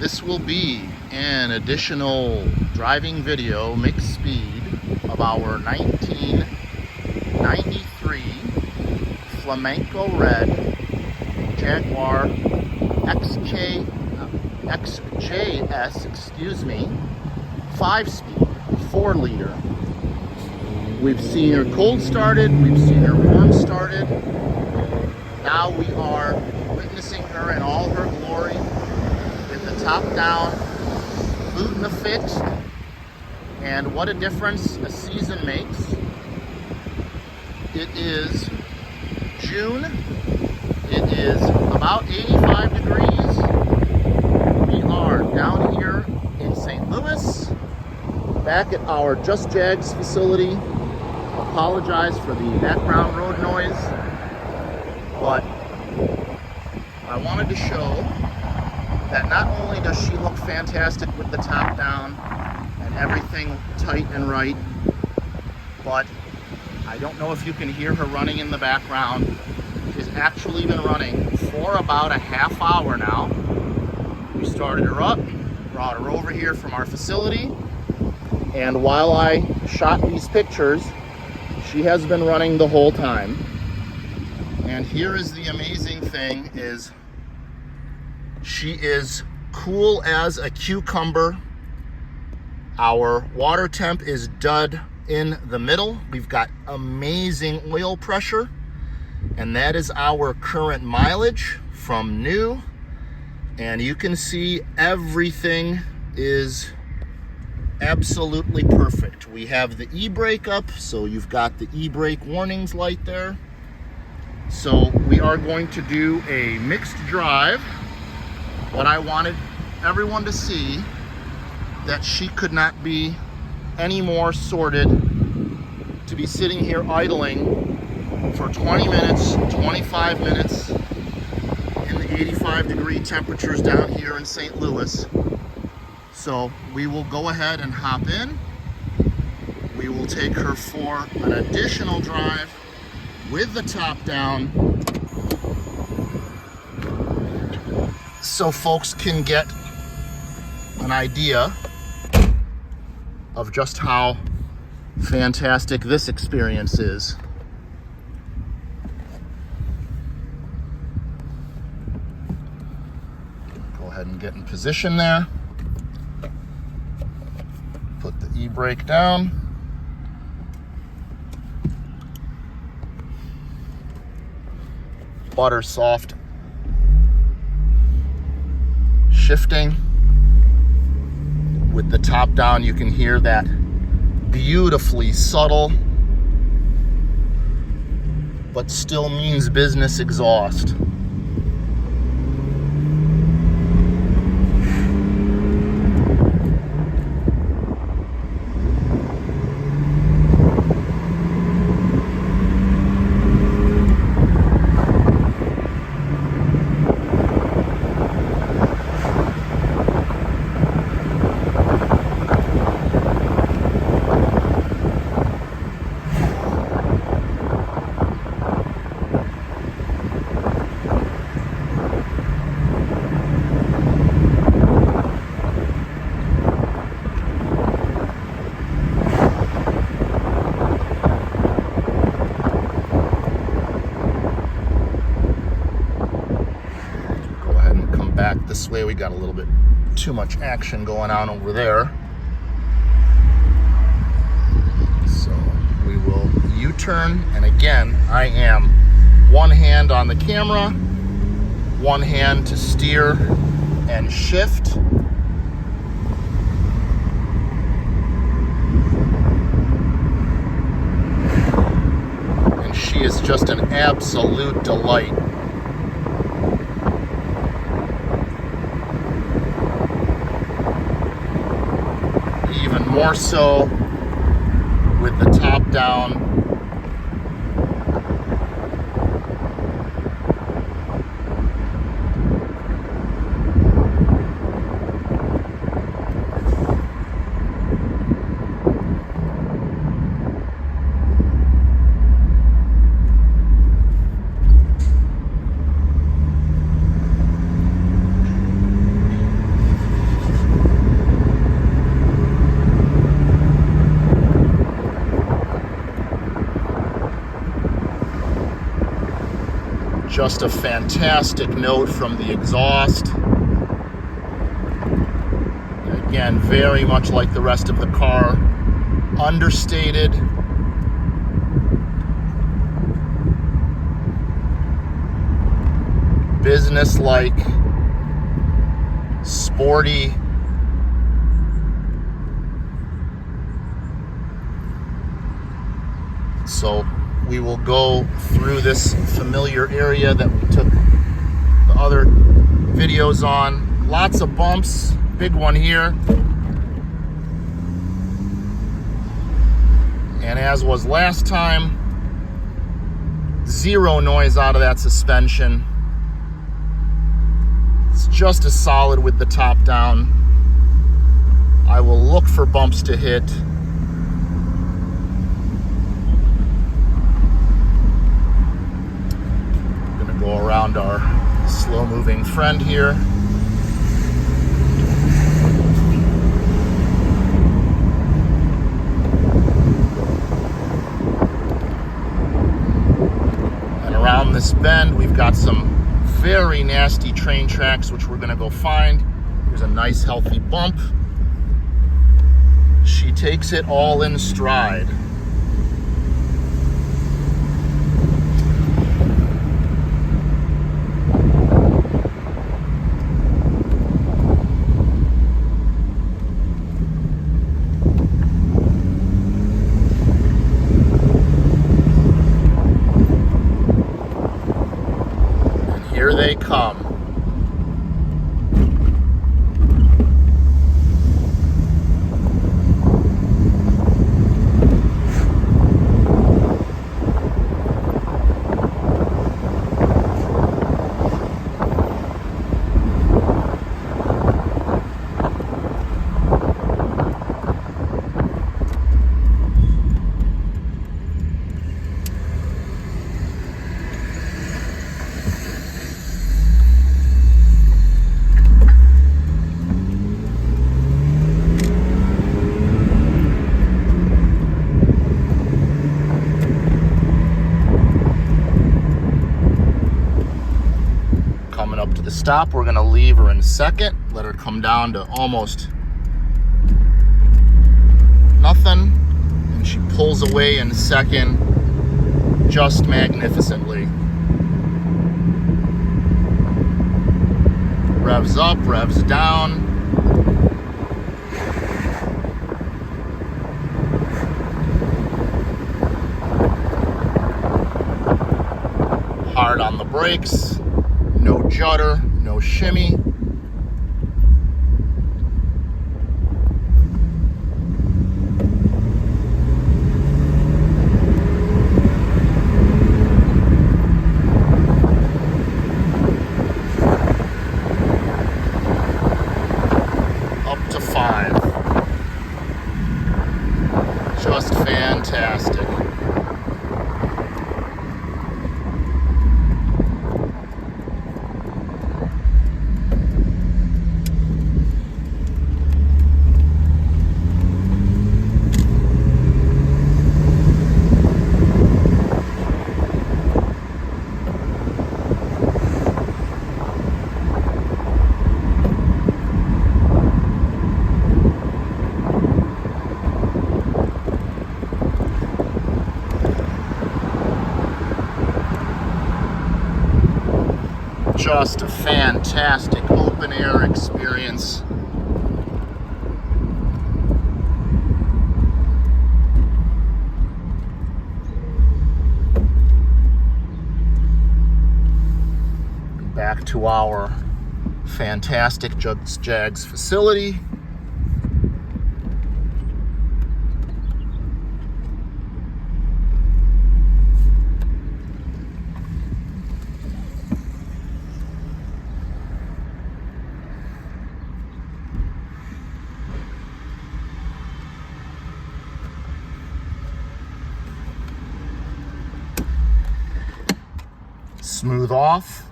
This will be an additional driving video mixed speed of our 1993 Flamenco Red Jaguar XJS, 5-speed, 4-liter. We've seen her cold started, we've seen her warm started. Now we are witnessing her in all her glory with the top down, boot in the fixed, and what a difference a season makes. It is June. It is about 85 degrees. We are down here in St. Louis, back at our Just Jags facility. Apologize for the background road noise, but I wanted to show that not only does she look fantastic with the top down and everything tight and right, but I don't know if you can hear her running in the background. She's actually been running for about a half hour now. We started her up, brought her over here from our facility, and while I shot these pictures, she has been running the whole time. And here is the amazing thing is she is cool as a cucumber. Our water temp is dead in the middle. We've got amazing oil pressure, and that is our current mileage from new. And you can see everything is absolutely perfect. We have the e-brake up, so you've got the e-brake warnings light there. So we are going to do a mixed drive. What I wanted everyone to see, that she could not be any more sorted to be sitting here idling for 20 minutes, 25 minutes in the 85-degree temperatures down here in St. Louis. So we will go ahead and hop in. We will take her for an additional drive with the top down, so folks can get an idea of just how fantastic this experience is. Go ahead and get in position there. Put the e-brake down. Butter soft shifting. With the top down, you can hear that beautifully subtle but still means business exhaust. Back this way, we got a little bit too much action going on over there, so we will U-turn. And again, I am one hand on the camera, one hand to steer and shift. And she is just an absolute delight. Even more so with the top down. Just a fantastic note from the exhaust. Again, very much like the rest of the car. Understated. Business-like. Sporty. So we will go through this familiar area that we took the other videos on. Lots of bumps, big one here. And as was last time, zero noise out of that suspension. It's just as solid with the top down. I will look for bumps to hit. Go around our slow-moving friend here. And around this bend, we've got some very nasty train tracks, which we're gonna go find. Here's a nice, healthy bump. She takes it all in stride. Here they come. Up to the stop. We're gonna leave her in a second, let her come down to almost nothing, and she pulls away in a second just magnificently. Revs up, revs down. Hard on the brakes. No judder, no shimmy. Up to 5. Just fantastic. Just a fantastic open air experience. Back to our fantastic Jags facility. Smooth off,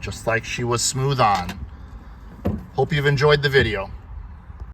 just like she was smooth on. Hope you've enjoyed the video.